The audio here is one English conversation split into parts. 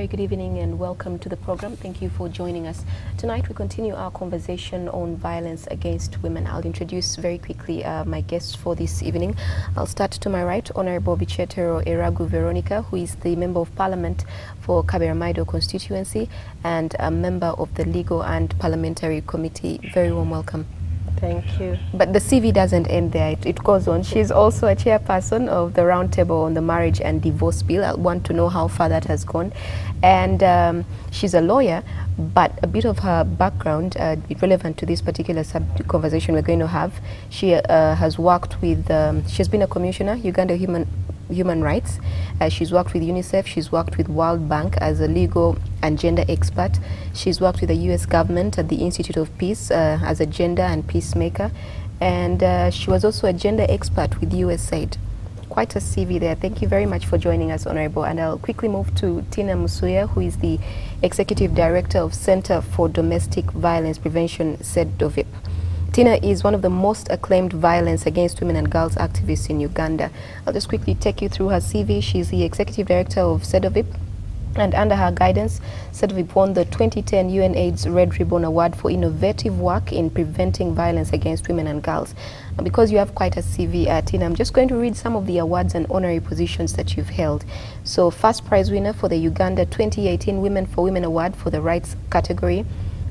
very good evening and welcome to the program. Thank you for joining us. Tonight we continue our conversation on violence against women. I'll introduce very quickly my guests for this evening. I'll start to my right, Honorable Bichetero Eragu Veronica, who is the Member of Parliament for Kaberamaido constituency and a member of the Legal and Parliamentary Committee. Very warm welcome. Thank you. But the CV doesn't end there. It goes on. She's also a chairperson of the Roundtable on the Marriage and Divorce Bill. I want to know how far that has gone. And she's a lawyer, but a bit of her background, relevant to this particular conversation we're going to have. She has worked with, she's been a commissioner, Uganda Human Rights. She's worked with UNICEF, she's worked with World Bank as a legal and gender expert. She's worked with the US government at the Institute of Peace as a gender and peacemaker. And she was also a gender expert with USAID. Quite a CV there. Thank you very much for joining us, Honorable. And I'll quickly move to Tina Musuya, who is the Executive Director of Center for Domestic Violence Prevention, CEDOVIP. Tina is one of the most acclaimed violence against women and girls activists in Uganda. I'll just quickly take you through her CV. She's the Executive Director of CEDOVIP, and under her guidance, CEDOVIP won the 2010 UNAIDS Red Ribbon Award for innovative work in preventing violence against women and girls. And because you have quite a CV, Tina, I'm just going to read some of the awards and honorary positions that you've held. So, first prize winner for the Uganda 2018 Women for Women Award for the Rights category,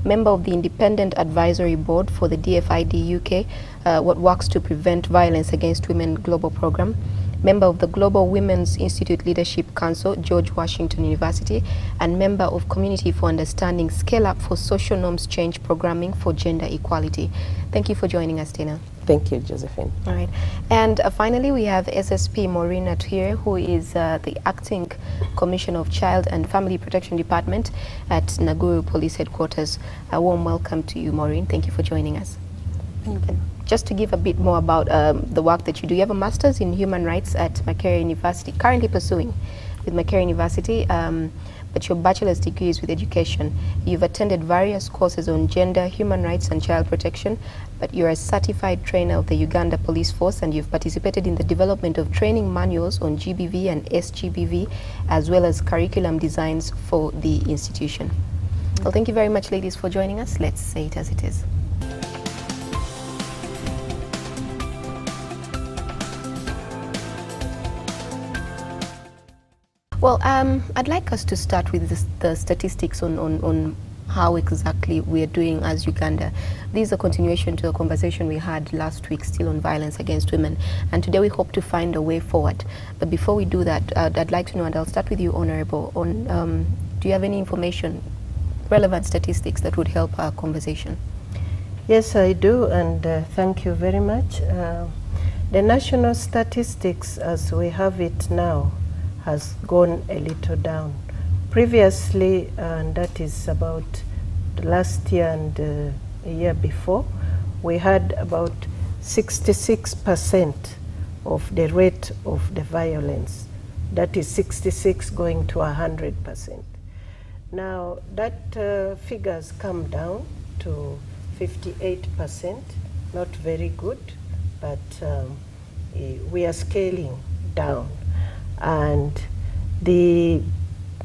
member of the Independent Advisory Board for the DFID UK, what works to prevent violence against women global program, member of the Global Women's Institute Leadership Council, George Washington University, and member of Community for Understanding Scale Up for Social Norms Change Programming for Gender Equality. Thank you for joining us, Tina. Thank you, Josephine. All right. And finally, we have SSP Maureen Atwire, who is the Acting Commissioner of Child and Family Protection Department at Naguru Police Headquarters. A warm welcome to you, Maureen. Thank you for joining us. Thank you. Just to give a bit more about the work that you do, you have a Master's in Human Rights at Makerere University, currently pursuing with Makerere University, but your bachelor's degree is with education. You've attended various courses on gender, human rights and child protection, but you're a certified trainer of the Uganda Police Force, and you've participated in the development of training manuals on GBV and SGBV, as well as curriculum designs for the institution. Well, thank you very much, ladies, for joining us. Let's say it as it is. Well, I'd like us to start with the statistics on how exactly we are doing as Uganda. This is a continuation to a conversation we had last week, still on violence against women. And today we hope to find a way forward. But before we do that, I'd like to know, and I'll start with you, Honorable, on do you have any information, relevant statistics that would help our conversation? Yes, I do, and thank you very much. The national statistics, as we have it now, has gone a little down. Previously, and that is about last year and a year before, we had about 66% of the rate of the violence. That is 66 going to 100%. Now, that figures come down to 58%, not very good, but we are scaling down. And the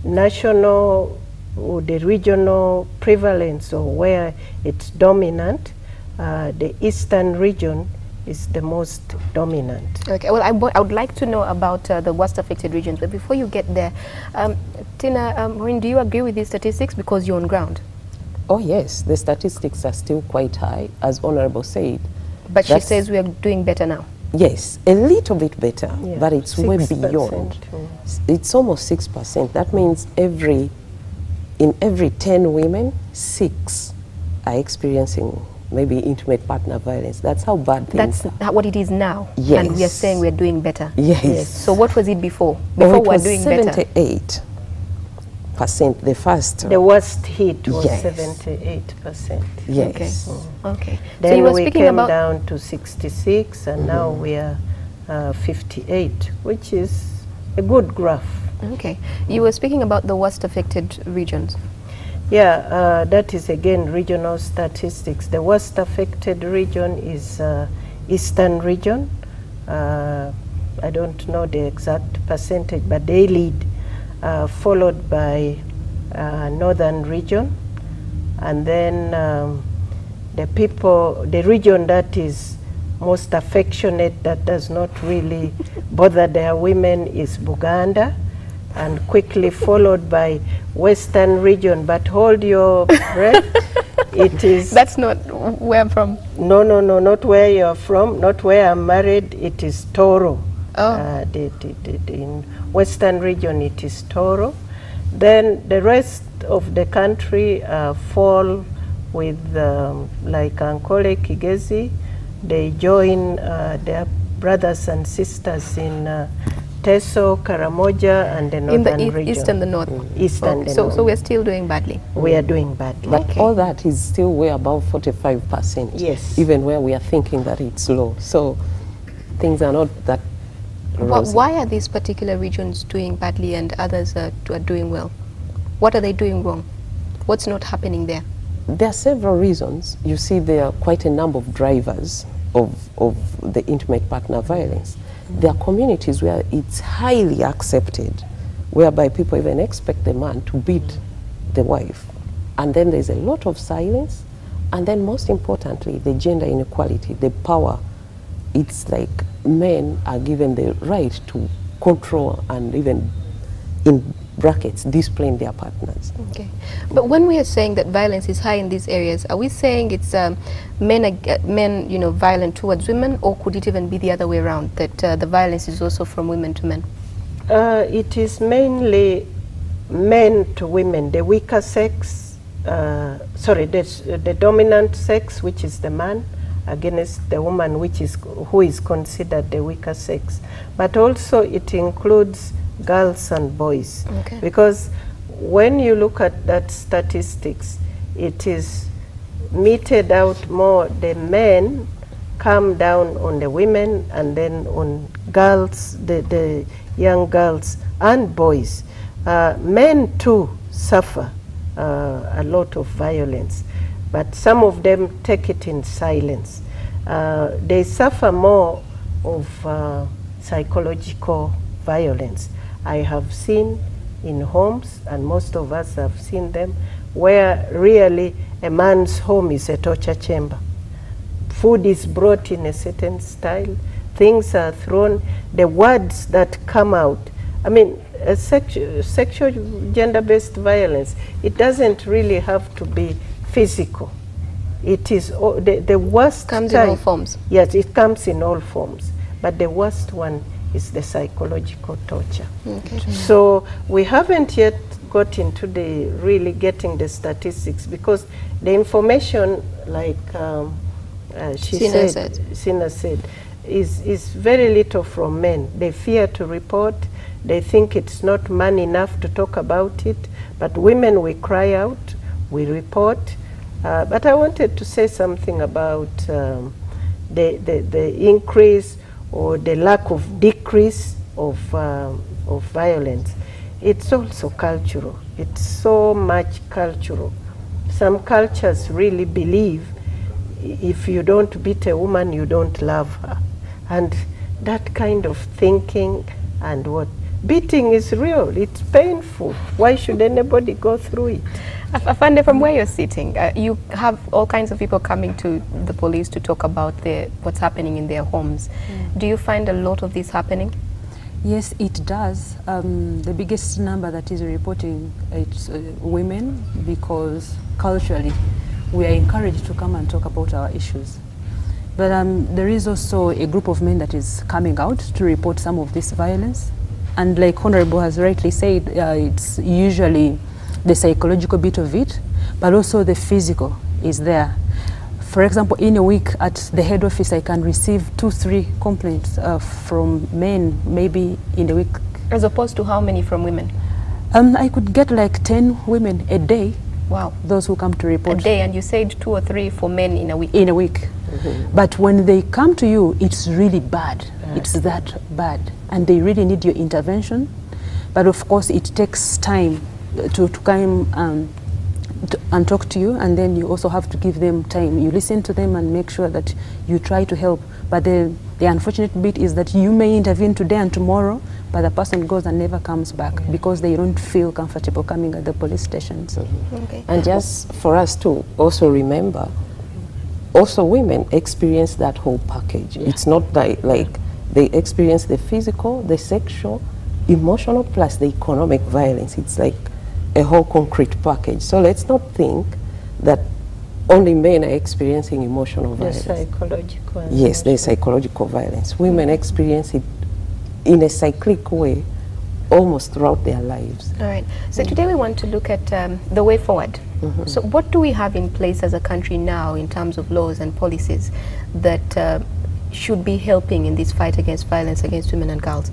national or the regional prevalence, or where it's dominant, the eastern region is the most dominant. Okay, well, I would like to know about the worst affected regions, but before you get there, Tina, Maureen, do you agree with these statistics because you're on ground? Oh yes, the statistics are still quite high, as Honorable said. But she says we are doing better now. Yes, a little bit better, yeah, but it's way beyond. It's almost 6%. That means in every 10 women, 6 are experiencing maybe intimate partner violence. That's how bad things are. That's what it is now. Yes. And we are saying we're doing better. Yes. So what was it before? Before we're doing better? 78%. The worst hit was yes. 78%. Yes. Okay. Then so you were we speaking came about down to 66, and now we are 58, which is a good graph. Okay. You were speaking about the worst affected regions. Yeah, that is again regional statistics. The worst affected region is Eastern region. I don't know the exact percentage, but they lead, followed by northern region, and then the region that is most affectionate, that does not really bother their women, is Buganda, and quickly followed by western region. But hold your breath. It is... That's not where I'm from. No, not where you're from, not where I'm married. It is Toro. Oh. In western region, it is Toro. Then the rest of the country fall with, like Ankole, Kigezi. They join their brothers and sisters in Teso, Karamoja, and the northern region. East and the north. East and the north. So we're still doing badly. We are doing badly. But all that is still way above 45%. Yes. Even where we are thinking that it's low. So things are not that rosy. Why are these particular regions doing badly and others are doing well? What are they doing wrong? What's not happening there? There are several reasons. You see, there are quite a number of drivers of the intimate partner violence. There are communities where it's highly accepted, whereby people even expect the man to beat the wife. And then there's a lot of silence. And then most importantly, the gender inequality, the power. It's like men are given the right to control and even, in brackets, discipline their partners. Okay. But when we are saying that violence is high in these areas, are we saying it's men, you know, violent towards women, or could it even be the other way around, that the violence is also from women to men? It is mainly men to women, the weaker sex, the dominant sex, which is the man, against the woman, who is considered the weaker sex. But also it includes girls and boys. Okay. Because when you look at that statistics, it is meted out more. The men come down on the women, and then on girls, the young girls and boys. Men too suffer a lot of violence, but some of them take it in silence. They suffer more of psychological violence. I have seen in homes, and most of us have seen them, where really a man's home is a torture chamber. Food is brought in a certain style, things are thrown, the words that come out. I mean, sexual gender-based violence, it doesn't really have to be physical. It is the worst comes type. in all forms. Yes, it comes in all forms, but the worst one is the psychological torture. Okay. So we haven't yet got into the really getting the statistics, because the information, like Sina said, is very little from men. They fear to report. They think it's not man enough to talk about it. But women, we cry out, we report. But I wanted to say something about the increase or the lack of decrease of violence. It's also cultural. It's so much cultural. Some cultures really believe if you don't beat a woman, you don't love her. And that kind of thinking, and what beating is real, it's painful. Why should anybody go through it? Afande, from where you're sitting, you have all kinds of people coming to the police to talk about what's happening in their homes. Do you find a lot of this happening? Yes, it does. The biggest number that is reporting, it's women, because culturally we are encouraged to come and talk about our issues. But there is also a group of men that is coming out to report some of this violence. And like Honorable has rightly said, it's usually the psychological bit of it, but also the physical is there. For example, in a week at the head office, I can receive 2-3 complaints from men, maybe in a week. As opposed to how many from women? I could get like 10 women a day. Wow. Those who come to report. A day, and you said 2 or 3 for men in a week? In a week. But when they come to you, it's really bad. It's that bad. And they really need your intervention. But of course, it takes time to come and talk to you, and then you also have to give them time. You listen to them and make sure that you try to help. But the unfortunate bit is that you may intervene today and tomorrow, but the person goes and never comes back because they don't feel comfortable coming at the police stations. Okay. And just for us to also remember, also women experience that whole package. It's not like they experience the physical, the sexual, emotional, plus the economic violence. It's like a whole concrete package. So let's not think that only men are experiencing emotional violence. Psychological. Yes, there's psychological violence. Women experience it in a cyclic way almost throughout their lives. All right. So today we want to look at the way forward. So what do we have in place as a country now in terms of laws and policies that should be helping in this fight against violence against women and girls?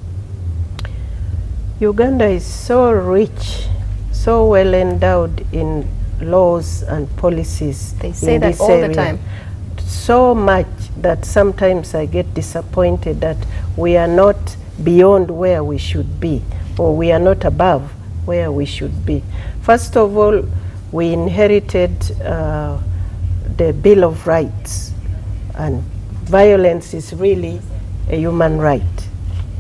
Uganda is so rich, so well endowed in laws and policies. They say in that this all area. the time. So much that sometimes I get disappointed that we are not beyond where we should be, or we are not above where we should be. First of all, we inherited the Bill of Rights, and violence is really a human right,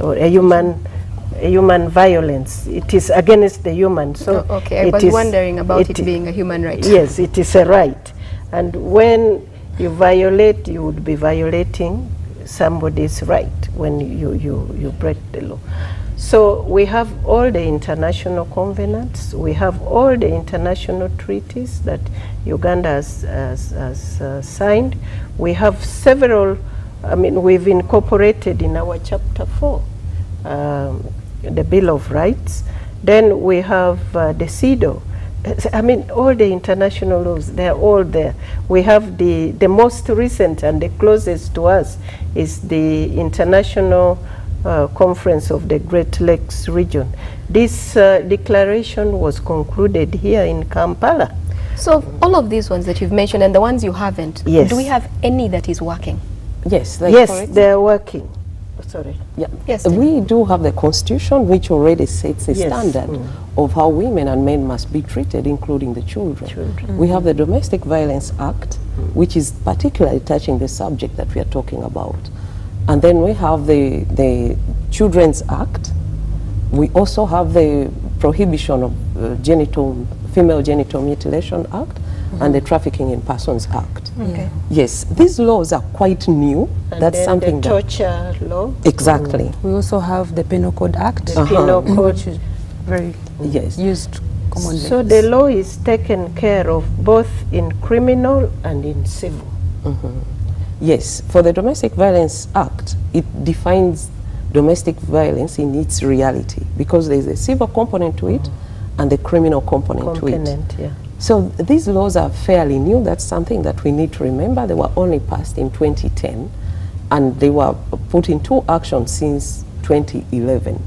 or a human violence. It is against the human. So okay, I was wondering about it being a human right. Yes, it is a right. And when you violate, you would be violating somebody's right when you break the law. So we have all the international covenants, we have all the international treaties that Uganda has signed. We have several, I mean, we've incorporated in our Chapter 4 the Bill of Rights. Then we have the CEDAW. I mean, all the international laws, they're all there. We have the most recent and the closest to us is the International Conference of the Great Lakes Region. This declaration was concluded here in Kampala. So all of these ones that you've mentioned and the ones you haven't, yes. Do we have any that is working? Yes. Like yes, they're working. Sorry. Yeah. Yes. We do have the Constitution, which already sets a standard of how women and men must be treated, including the children. We have the Domestic Violence Act, which is particularly touching the subject that we are talking about. And then we have the Children's Act. We also have the Prohibition of Female Genital Mutilation Act, and the Trafficking in Persons Act. Okay. Yes, these laws are quite new. And that's then something the torture law. Exactly. We also have the Penal Code Act, The Penal Code. which is very used commonly. So the law is taken care of both in criminal and in civil. Yes, for the Domestic Violence Act, it defines domestic violence in its reality because there is a civil component to it and the criminal component to it. Yeah. So these laws are fairly new. That's something that we need to remember. They were only passed in 2010 and they were put into action since 2011.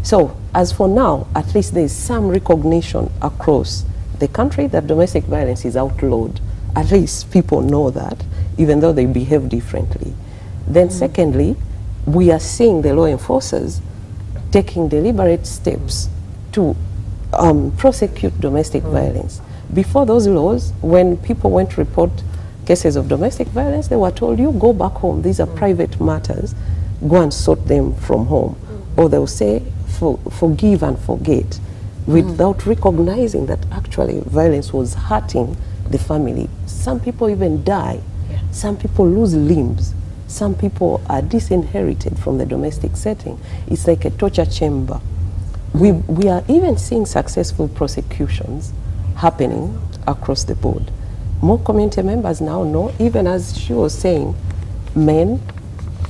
So as for now, at least there is some recognition across the country that domestic violence is outlawed. At least people know that, even though they behave differently. Then secondly, we are seeing the law enforcers taking deliberate steps to prosecute domestic violence. Before those laws, when people went to report cases of domestic violence, they were told, you go back home, these are private matters, go and sort them from home. Or they'll say, forgive and forget, without recognizing that actually violence was hurting the family. Some people even die. Some people lose limbs. Some people are disinherited from the domestic setting. It's like a torture chamber. We are even seeing successful prosecutions happening across the board. More community members now know, even as she was saying, men,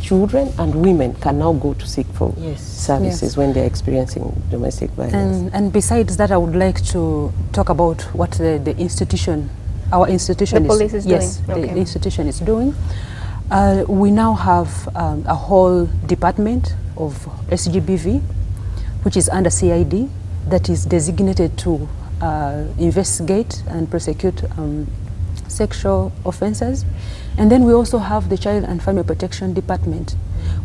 children and women can now go to seek for services when they're experiencing domestic violence. And besides that, I would like to talk about what the institution, our institution the police is doing. Yes, the institution is doing. We now have a whole department of SGBV, which is under CID, that is designated to investigate and prosecute sexual offences. And then we also have the Child and Family Protection Department,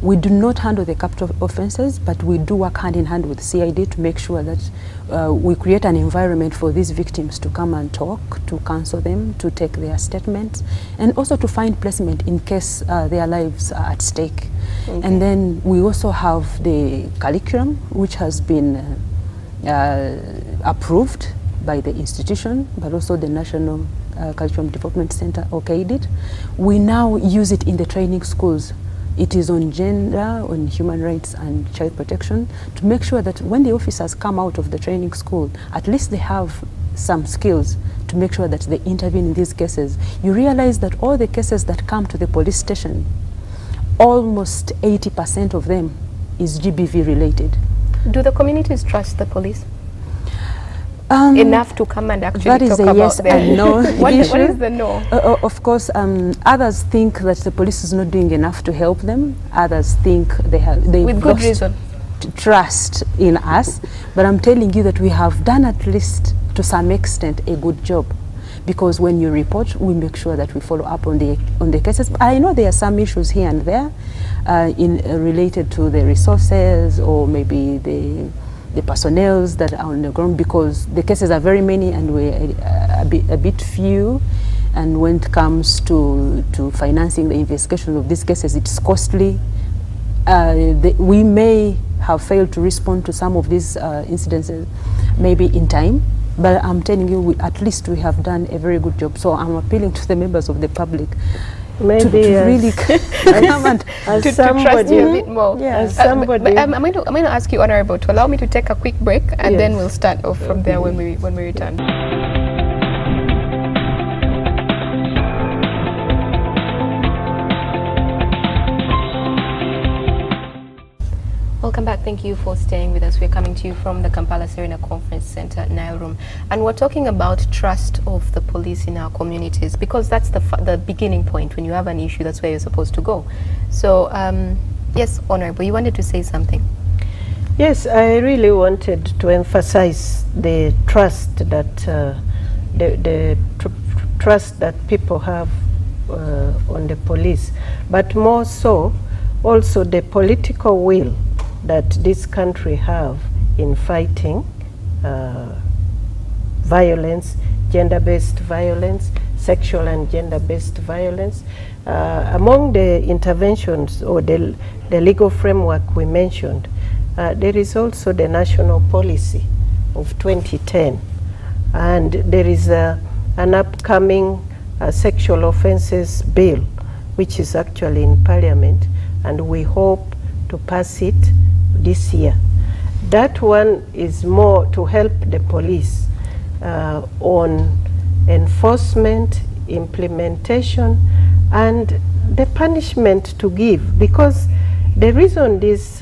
We do not handle the capital offences, but we do work hand in hand with CID to make sure that we create an environment for these victims to come and talk, to counsel them, to take their statements, and also to find placement in case their lives are at stake. Okay. And then we also have the curriculum, which has been approved by the institution, but also the National Curriculum Development Center, OKDIT. We now use it in the training schools. It is on gender, on human rights and child protection, to make sure that when the officers come out of the training school, at least they have some skills to make sure that they intervene in these cases. You realize that all the cases that come to the police station, almost 80% of them is GBV related. Do the communities trust the police enough to come and actually talk about that is a yes and no what is the no? Of course, others think that the police is not doing enough to help them. Others think they with good reason trust in us. But I'm telling you that we have done, at least to some extent, a good job. Because when you report, we make sure that we follow up on the cases. I know there are some issues here and there related to the resources, or maybe the personnel that are on the ground, because the cases are very many and we're a bit few. And when it comes to financing the investigation of these cases, it's costly. We may have failed to respond to some of these incidences maybe in time, but I'm telling you, at least we have done a very good job. So I'm appealing to the members of the public maybe to really come and to trust you a bit more. Yeah. As somebody. I'm going to ask you, Honorable, to allow me to take a quick break, and then we'll start off from there when we return. Welcome back. Thank you for staying with us. We're coming to you from the Kampala Serena Conference Center, Nile Room. And we're talking about trust of the police in our communities, because that's the beginning point. When you have an issue, that's where you're supposed to go. So, yes, Honorable, you wanted to say something. Yes, I really wanted to emphasize the trust that trust that people have on the police, but more so also the political will that this country have in fighting violence, gender-based violence, sexual and gender-based violence. Among the interventions or the legal framework we mentioned, there is also the national policy of 2010, and there is an upcoming sexual offences bill, which is actually in Parliament, and we hope to pass it this year. That one is more to help the police on enforcement, implementation, and the punishment to give, because the reason this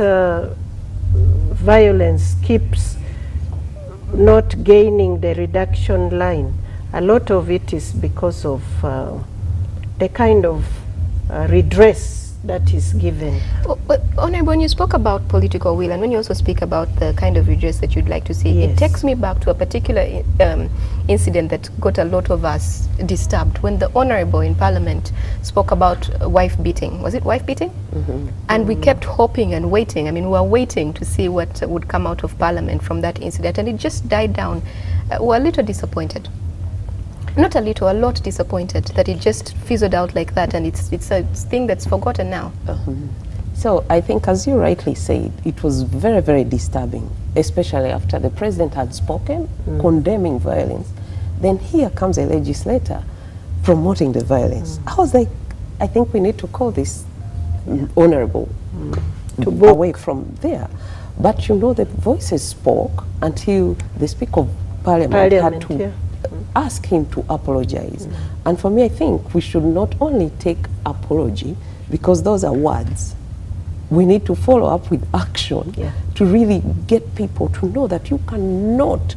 violence keeps not gaining the reduction line, a lot of it is because of the kind of redress that is given. But Honorable, when you spoke about political will, and when you also speak about the kind of redress that you'd like to see, yes, it takes me back to a particular incident that got a lot of us disturbed, when the Honorable in Parliament spoke about wife beating. Was it wife beating? Mm-hmm. And we kept hoping and waiting. I mean, we were waiting to see what would come out of Parliament from that incident, and it just died down. We're a little disappointed. Not a little, a lot disappointed that it just fizzled out like that, and it's a thing that's forgotten now. So I think, as you rightly said, it was very, very disturbing, especially after the president had spoken, condemning violence. Then here comes a legislator promoting the violence. I was like, I think we need to call this honorable to move away from there. But you know, the voices spoke until the Speaker of Parliament had to ask him to apologize. And for me, I think we should not only take apology, because those are words. We need to follow up with action to really get people to know that you cannot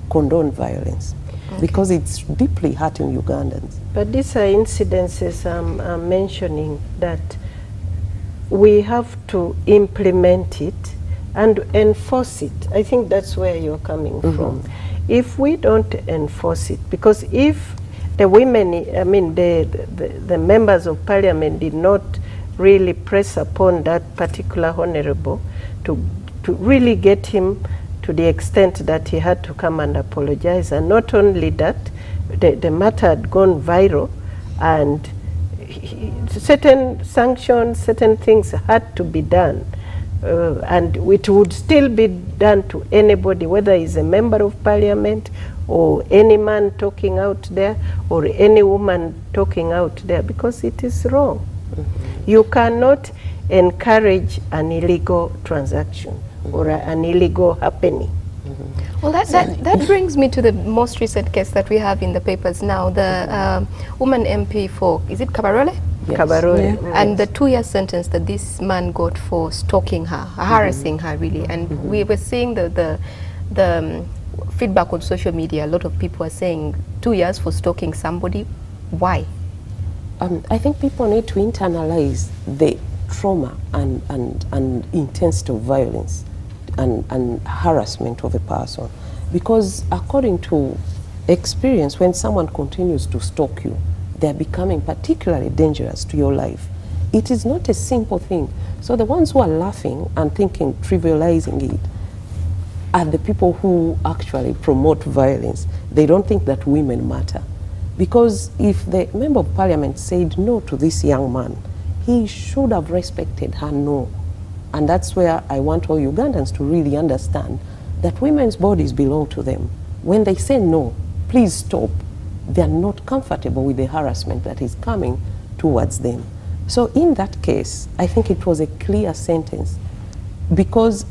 condone violence, because it's deeply hurting Ugandans. But these are incidences I'm mentioning that we have to implement it and enforce it. I think that's where you're coming from. If we don't enforce it, because if the women, I mean the members of Parliament did not really press upon that particular honorable to really get him to the extent that he had to come and apologize. And not only that, the matter had gone viral, and certain sanctions, certain things had to be done. And it would still be done to anybody, whether he's a member of parliament or any man talking out there or any woman talking out there, because it is wrong. You cannot encourage an illegal transaction or an illegal happening. Well, that brings me to the most recent case that we have in the papers now, the woman MP for, is it Kabarole? Yes. Kabarole. Yeah. And the 2-year sentence that this man got for stalking her, harassing her really. And we were seeing the feedback on social media. A lot of people are saying 2 years for stalking somebody. Why? I think people need to internalize the trauma and intensity of violence and harassment of a person, because according to experience, when someone continues to stalk you, they're becoming particularly dangerous to your life. It is not a simple thing. So the ones who are laughing and thinking, trivializing it, are the people who actually promote violence. They don't think that women matter. Because if the member of parliament said no to this young man, he should have respected her no. And that's where I want all Ugandans to really understand that women's bodies belong to them. When they say no, please stop, they are not comfortable with the harassment that is coming towards them. So in that case, I think it was a clear sentence, because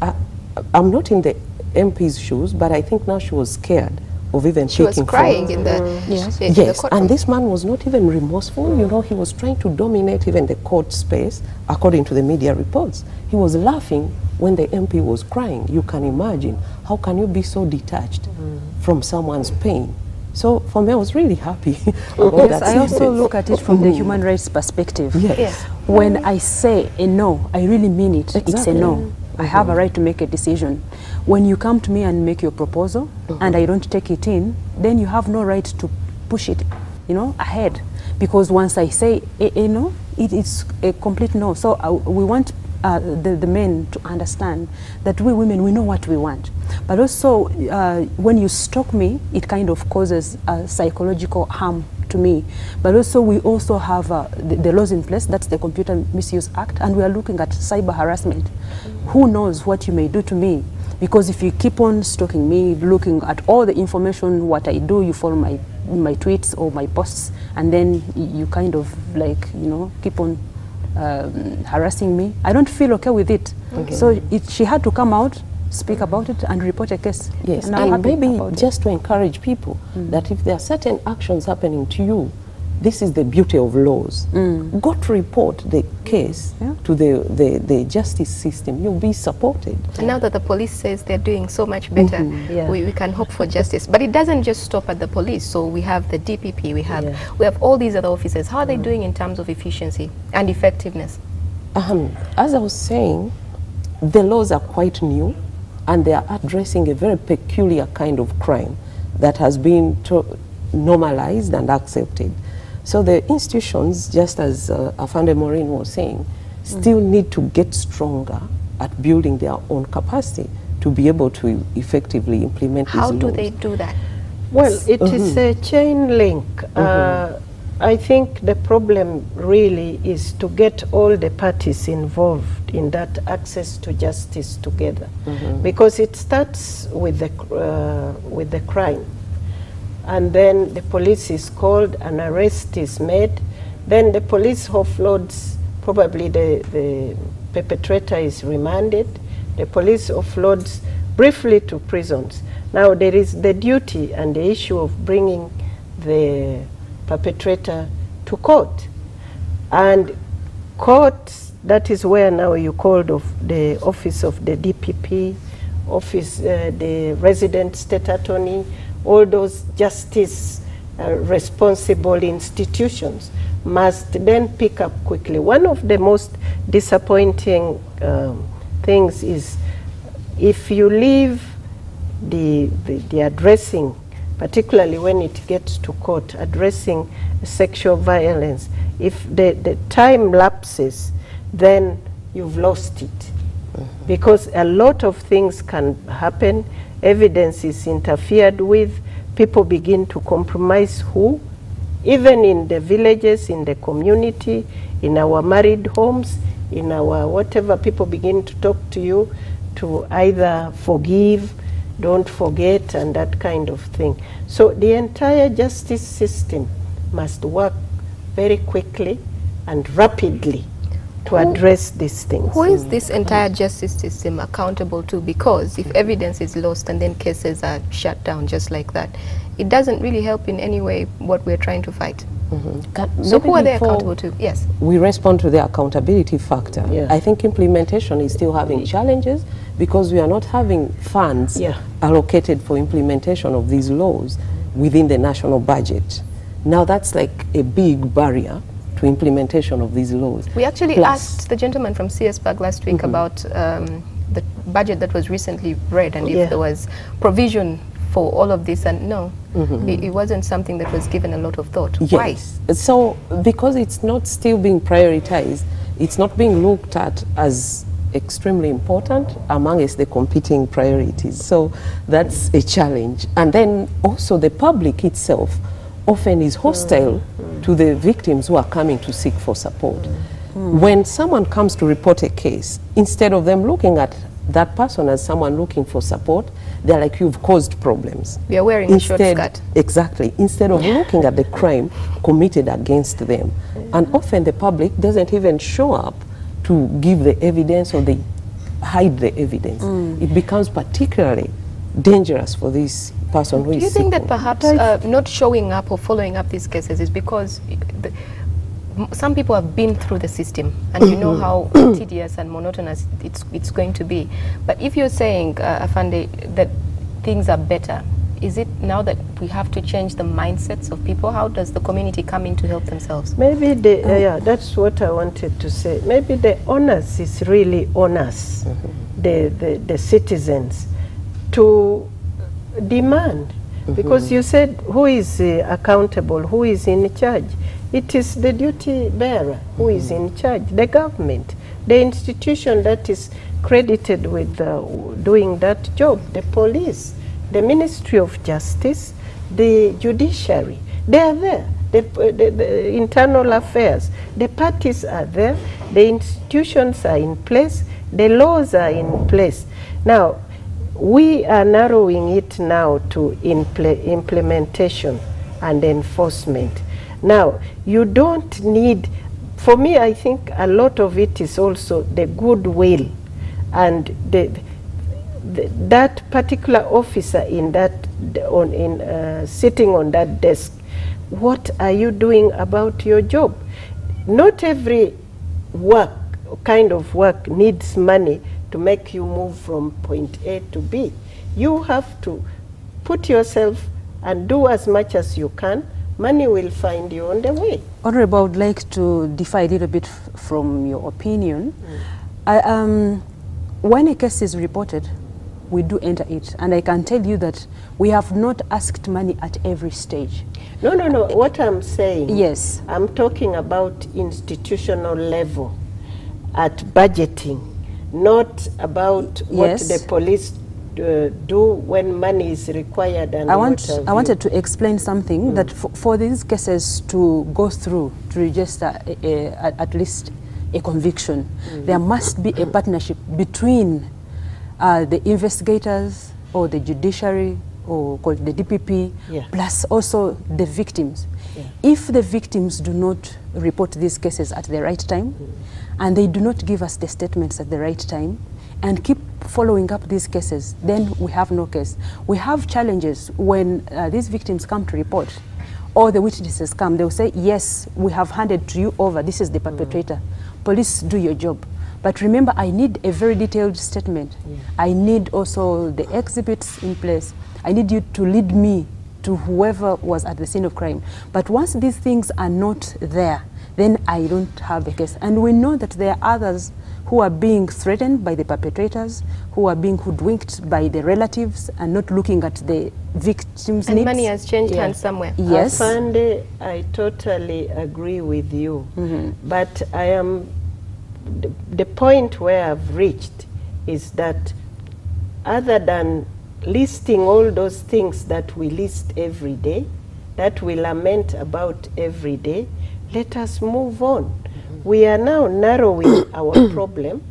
I'm not in the MP's shoes, but I think now she was scared of even she taking was crying forward. in the yes, in the courtroom. And this man was not even remorseful. You know, he was trying to dominate even the court space, according to the media reports. He was laughing when the MP was crying. You can imagine, how can you be so detached from someone's pain? So for me, I was really happy about that. I also look at it from the human rights perspective. Yes. When I say a no, I really mean it. Exactly. It's a no. I have a right to make a decision. When you come to me and make your proposal and I don't take it in, then you have no right to push it, ahead. Because once I say a no, it's a complete no. So we want the men to understand that we women, we know what we want. But also, when you stalk me, it kind of causes psychological harm to me. But also, we also have the laws in place. That's the Computer Misuse Act, and we are looking at cyber harassment. Who knows what you may do to me? Because if you keep on stalking me, looking at all the information, what I do, you follow my tweets or my posts, and then you kind of keep on harassing me. I don't feel okay with it. Okay. So she had to come out, speak about it, and report a case. Yes, and maybe just to encourage people that if there are certain actions happening to you, this is the beauty of laws. Go to report the case to the justice system. You'll be supported. And now that the police says they're doing so much better, we can hope for justice. But it doesn't just stop at the police. So we have the DPP, we have all these other officers. How are they doing in terms of efficiency and effectiveness? As I was saying, the laws are quite new, and they are addressing a very peculiar kind of crime that has been normalized and accepted. So the institutions, just as Afande Maureen was saying, still need to get stronger at building their own capacity to be able to effectively implement these laws. How do they do that? Well, it is a chain link. I think the problem really is to get all the parties involved in that access to justice together, because it starts with the crime, and then the police is called, an arrest is made, then the police offloads, probably the perpetrator is remanded, the police offloads briefly to prisons. Now there is the duty and the issue of bringing the perpetrator to court, and court, that is where now you called of the office of the DPP, office, the resident state attorney, all those justice responsible institutions must then pick up quickly. One of the most disappointing things is if you leave the addressing, particularly when it gets to court, addressing sexual violence, if the time lapses then you've lost it. Because a lot of things can happen, evidence is interfered with, people begin to compromise who, even in the villages, in the community, in our married homes, in our whatever, people begin to talk to you to either forgive, don't forget, and that kind of thing. So the entire justice system must work very quickly and rapidly to address these things. Who is this entire justice system accountable to? Because if evidence is lost and then cases are shut down just like that, it doesn't really help in any way what we're trying to fight. So who are they accountable to? Yes. We respond to the accountability factor. I think implementation is still having challenges because we are not having funds allocated for implementation of these laws within the national budget. Now that's like a big barrier to implementation of these laws. We actually asked the gentleman from CS Park last week about the budget that was recently read and if there was provision for all of this, and no, it wasn't something that was given a lot of thought. Yes. Why? So because it's not still being prioritized, it's not being looked at as extremely important amongst the competing priorities. So that's a challenge. And then also the public itself often is hostile to the victims who are coming to seek for support. When someone comes to report a case, instead of them looking at that person as someone looking for support, they're like, you've caused problems. We are wearing a short skirt. Exactly. Instead of looking at the crime committed against them. And often the public doesn't even show up to give the evidence, or they hide the evidence. It becomes particularly dangerous for this person who is Do you think that perhaps not showing up or following up these cases is because some people have been through the system and you know how tedious and monotonous it's going to be? But if you're saying, Afande, that things are better, is it now that we have to change the mindsets of people? How does the community come in to help themselves? Maybe the, yeah, that's what I wanted to say. Maybe the onus is really on us, the citizens, to demand. Because you said, who is accountable, who is in charge? It is the duty bearer who is in charge, the government, the institution that is credited with doing that job, the police, the Ministry of Justice, the judiciary. They are there. The internal affairs, the parties are there, the institutions are in place, the laws are in place. Now, we are narrowing it now to implementation and enforcement. Now, you don't need, for me, I think a lot of it is also the goodwill and that particular officer in that, sitting on that desk. What are you doing about your job? Not every kind of work needs money to make you move from point A to B. You have to put yourself and do as much as you can. Money will find you on the way. Honorable, I would like to differ a little bit from your opinion. When a case is reported, we do enter it. And I can tell you that we have not asked money at every stage. No. What I'm saying, yes, I'm talking about institutional level, at budgeting, not about what the police do when money is required. And I wanted to explain something that for these cases to go through, to register at least a conviction, there must be a partnership between the investigators or the judiciary or called the DPP, plus also the victims. If the victims do not report these cases at the right time, and they do not give us the statements at the right time, and keep following up these cases, then we have no case. We have challenges when these victims come to report, or the witnesses come, they'll say, yes, we have handed to you over, this is the perpetrator. Police, do your job. But remember, I need a very detailed statement. I need also the exhibits in place. I need you to lead me to whoever was at the scene of crime. But once these things are not there, then I don't have a case. And we know that there are others who are being threatened by the perpetrators, who are being hoodwinked by the relatives and not looking at the victims' needs. And money has changed hands somewhere. Yes. Afande, I totally agree with you. But I am the point where I've reached is that other than listing all those things that we list every day, that we lament about every day, let us move on. We are now narrowing our problem.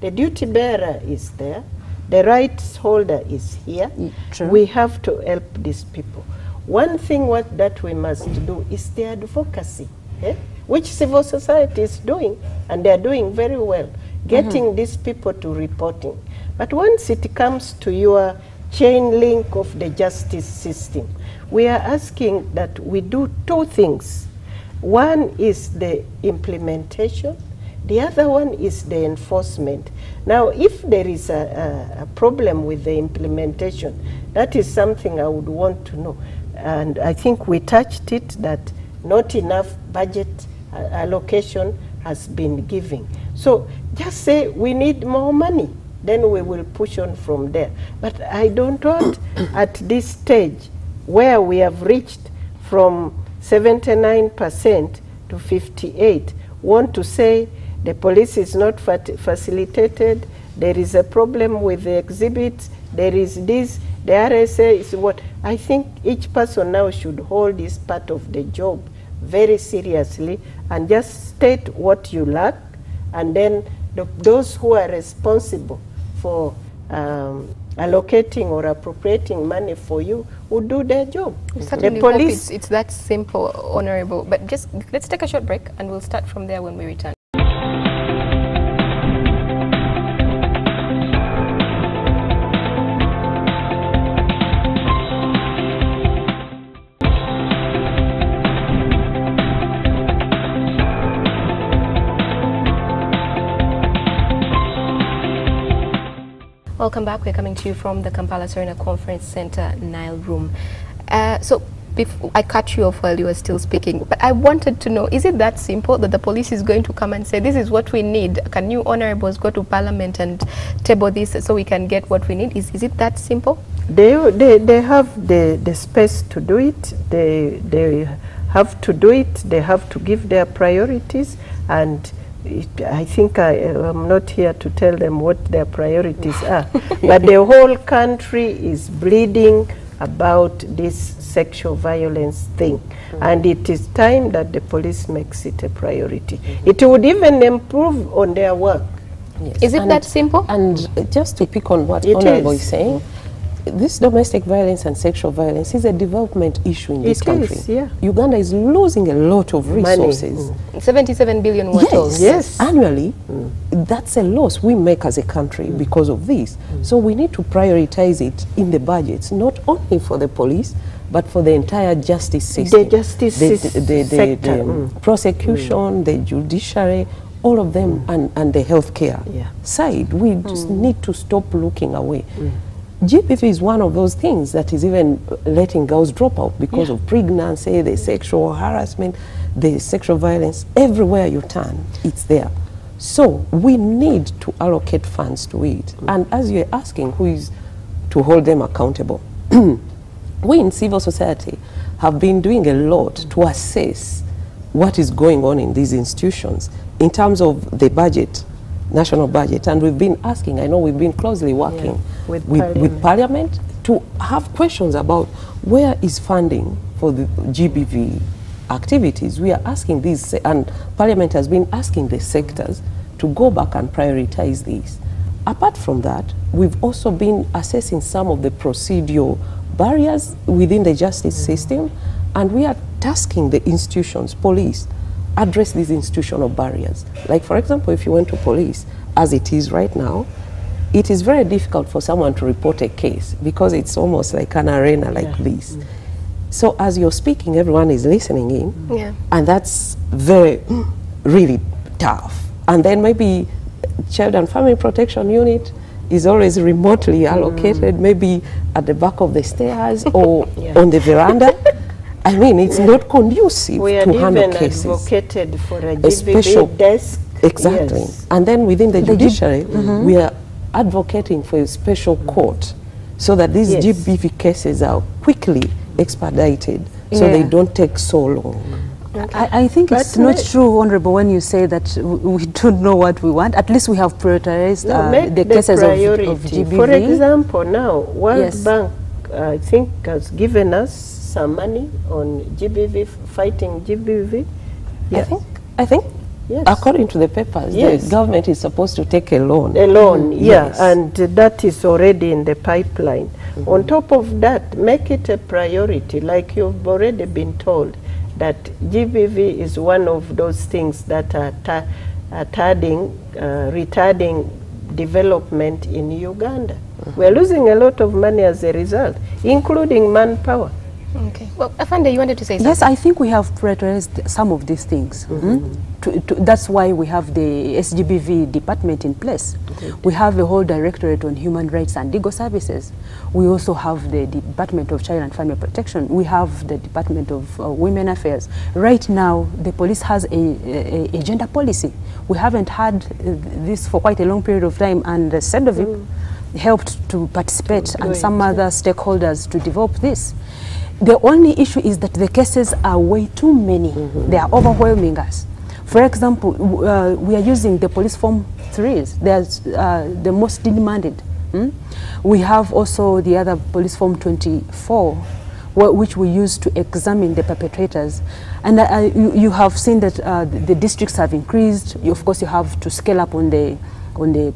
The duty bearer is there. The rights holder is here. True. We have to help these people. One thing that we must do is the advocacy, which civil society is doing, and they are doing very well, getting these people to reporting. But once it comes to your chain link of the justice system, we are asking that we do two things. One is the implementation, the other one is the enforcement. Now, if there is a problem with the implementation, that is something I would want to know. And I think we touched it, that not enough budget allocation has been given. So just say we need more money, then we will push on from there. But I don't want at this stage where we have reached from 79% to 58%, want to say the police is not facilitated, there is a problem with the exhibits, there is this, the RSA is what. I think each person now should hold this part of the job very seriously and just state what you lack, and then those who are responsible for allocating or appropriating money for you will do their job. Certainly hope it's that simple, Honorable. But just let's take a short break and we'll start from there when we return. Welcome back. We're coming to you from the Kampala Serena Conference Center, Nile Room. So I cut you off while you were still speaking, but I wanted to know, is it that simple that the police is going to come and say, this is what we need? Can you honorables go to Parliament and table this so we can get what we need? Is it that simple? They have the space to do it. They have to do it. They have to give their priorities, and I think I'm not here to tell them what their priorities are, but the whole country is bleeding about this sexual violence thing, and it is time that the police makes it a priority. It would even improve on their work. Yes. Is it that simple? And just to pick on what Honorable is saying, this domestic violence and sexual violence is a development issue in this country. Yeah. Uganda is losing a lot of resources. 77 billion wattles. Yes. Annually, that's a loss we make as a country because of this. So we need to prioritize it in the budgets, not only for the police, but for the entire justice system. The justice sector. The prosecution, the judiciary, all of them, and the healthcare side. We just need to stop looking away. GBV is one of those things that is even letting girls drop out because of pregnancy, the sexual harassment, the sexual violence. Everywhere you turn, it's there. So we need to allocate funds to it. And as you're asking, who is to hold them accountable? We in civil society have been doing a lot to assess what is going on in these institutions in terms of the budget, national budget, and we've been asking, I know we've been closely working with Parliament to have questions about where is funding for the GBV activities. We are asking these, and Parliament has been asking the sectors to go back and prioritize these. Apart from that, we've also been assessing some of the procedural barriers within the justice system, and we are tasking the institutions, police, address these institutional barriers. Like, for example, if you went to police, as it is right now, it is very difficult for someone to report a case because it's almost like an arena like this. So as you're speaking, everyone is listening in, and that's very, really tough. And then maybe Child and Family Protection Unit is always remotely allocated, maybe at the back of the stairs or on the veranda. I mean, it's not conducive to handle cases. We advocated for a GBV desk. Exactly. And then within the judiciary, we are advocating for a special court so that these GBV cases are quickly expedited so they don't take so long. I think it's not true, Honorable, when you say that we don't know what we want. At least we have prioritized the cases of GBV. For example, now, World Bank, I think, has given us some money on GBV, fighting GBV. Yes. I think yes. According to the papers, yes. The government is supposed to take a loan. A loan, yes. And that is already in the pipeline. On top of that, make it a priority, like you've already been told, that GBV is one of those things that are retarding development in Uganda. We're losing a lot of money as a result, including manpower. Okay. Well, Afande, you wanted to say something? Yes, I think we have prioritized some of these things. That's why we have the SGBV department in place. We have a whole directorate on human rights and legal services. We also have the Department of Child and Family Protection. We have the Department of Women Affairs. Right now, the police has a gender policy. We haven't had this for quite a long period of time, and the SEDOVIP helped to participate and some other stakeholders to develop this. The only issue is that the cases are way too many. They are overwhelming us. For example, we are using the police form 3s. There's the most demanded. We have also the other police form 24, which we use to examine the perpetrators. And you have seen that the districts have increased. Of course, you have to scale up on the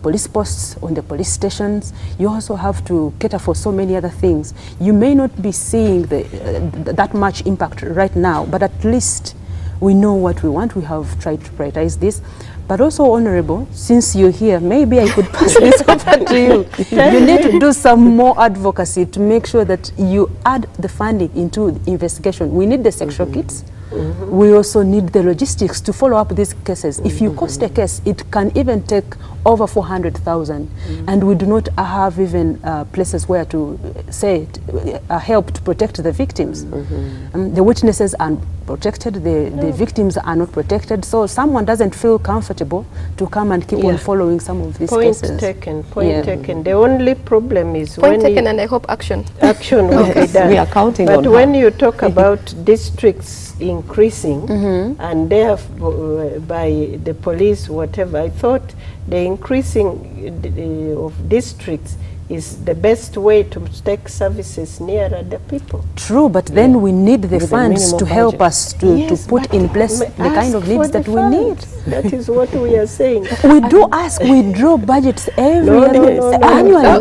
police posts, on the police stations. You also have to cater for so many other things. You may not be seeing that much impact right now, but at least we know what we want. We have tried to prioritize this. But also, Honorable, since you're here, maybe I could pass this over to you. You need to do some more advocacy to make sure that you add the funding into the investigation. We need the sexual kits. We also need the logistics to follow up these cases. If you cost a case, it can even take over 400,000, and we do not have even places where to say help to protect the victims. The witnesses are protected, the victims are not protected, so someone doesn't feel comfortable to come and keep on following some of these cases. Point taken, point taken. The only problem is point taken, and I hope action will be done. We are counting on But when you talk about districts increasing and therefore by the police, whatever, I thought the increasing of districts is the best way to take services nearer the people. True, but then we need the funds to help us to put in place the kind of needs that we need. That is what we are saying. We do ask, we draw budgets annually.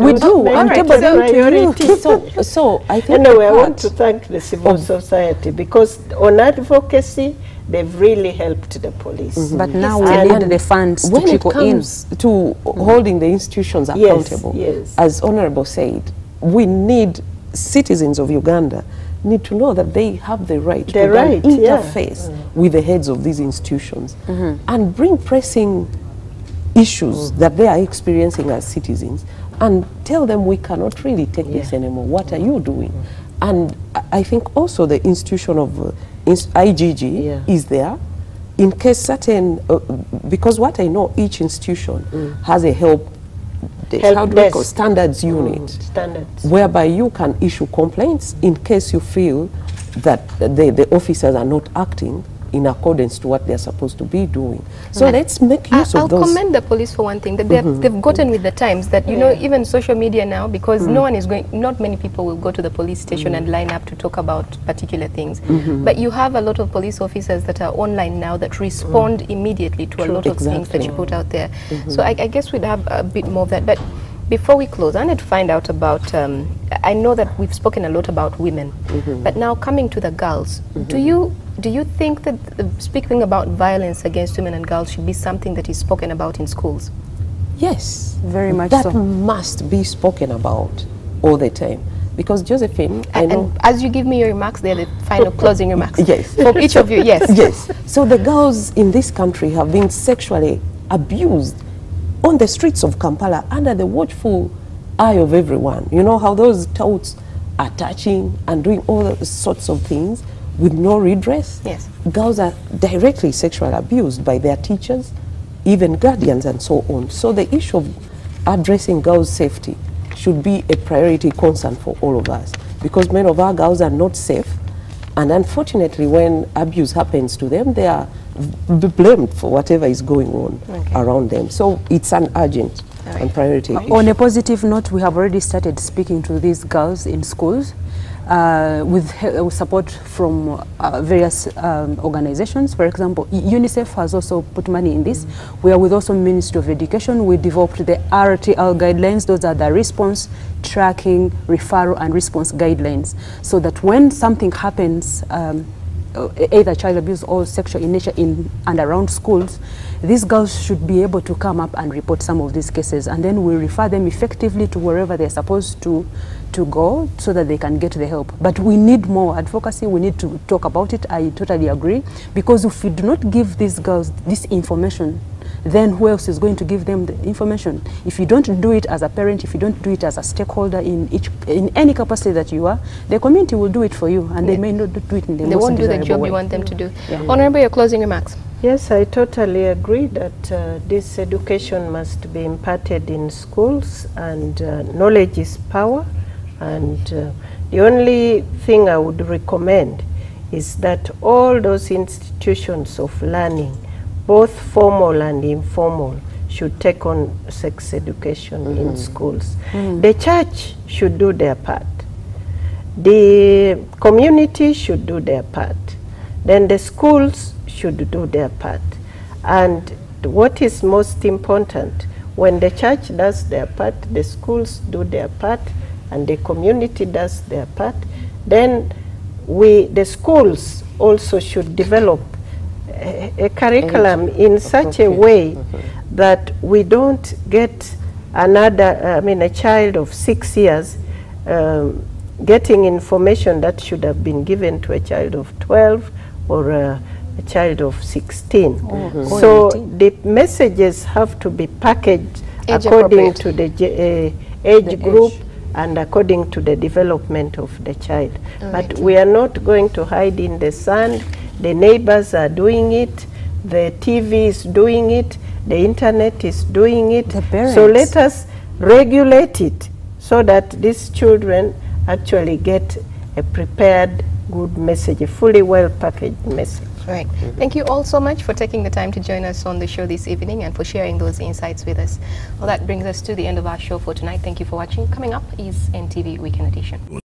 We do. I'm priority. So I think anyway, I want to thank the civil society, because on advocacy, they've really helped the police. But now we need the funds to trickle in. When it comes to holding the institutions accountable, as Honorable said, we need citizens of Uganda need to know that they have the right to interface with the heads of these institutions and bring pressing issues that they are experiencing as citizens and tell them we cannot really take this anymore. What are you doing? And I think also the institution of IGG is there in case certain, because what I know, each institution has a help desk standards unit, whereby you can issue complaints in case you feel that the officers are not acting in accordance to what they're supposed to be doing. So let's make use of those. I'll commend the police for one thing, that they've gotten with the times, that, you know, even social media now, because no one is going, not many people will go to the police station and line up to talk about particular things. But you have a lot of police officers that are online now that respond immediately to a lot of things that you put out there. So I guess we'd have a bit more of that. But before we close, I need to find out about, I know that we've spoken a lot about women, but now coming to the girls, do you think that speaking about violence against women and girls should be something that is spoken about in schools? Yes, very much so. That must be spoken about all the time. Because Josephine, I know... And as you give me your remarks, they're the final closing remarks. Yes. For each of you, yes. Yes. So the girls in this country have been sexually abused on the streets of Kampala under the watchful eye of everyone. You know how those touts are touching and doing all sorts of things with no redress? Yes. Girls are directly sexually abused by their teachers, even guardians and so on. So the issue of addressing girls' safety should be a priority concern for all of us, because many of our girls are not safe And unfortunately, when abuse happens to them, they are blamed for whatever is going on around them. So it's an urgent and priority issue. On a positive note, we have already started speaking to these girls in schools with support from various organizations. For example, UNICEF has also put money in this. We are with also Ministry of Education. We developed the RTL guidelines. Those are the response, tracking, referral, and response guidelines. So that when something happens, either child abuse or sexual in nature in and around schools, these girls should be able to come up and report some of these cases, and then we refer them effectively to wherever they're supposed to go so that they can get the help. But we need more advocacy. We need to talk about it. I totally agree, because if we do not give these girls this information, then who else is going to give them the information? If you don't do it as a parent, if you don't do it as a stakeholder in any capacity that you are, the community will do it for you, and they may not do it in the most desirable way. They won't do the job you want them to do. Honorable, your closing remarks. Yes, I totally agree that this education must be imparted in schools, and knowledge is power. And the only thing I would recommend is that all those institutions of learning, both formal and informal, should take on sex education in schools. The church should do their part. The community should do their part. Then the schools should do their part. And what is most important, when the church does their part, the schools do their part, and the community does their part, then the schools also should develop a curriculum in such a way that we don't get a child of 6 years getting information that should have been given to a child of 12 or a child of 16. So the messages have to be packaged according to the age group and according to the development of the child. But we are not going to hide in the sand. The neighbors are doing it, the TV is doing it, the internet is doing it. So let us regulate it so that these children actually get a prepared, good message, a fully well-packaged message. Right. Thank you all so much for taking the time to join us on the show this evening and for sharing those insights with us. Well, that brings us to the end of our show for tonight. Thank you for watching. Coming up is NTV Weekend Edition.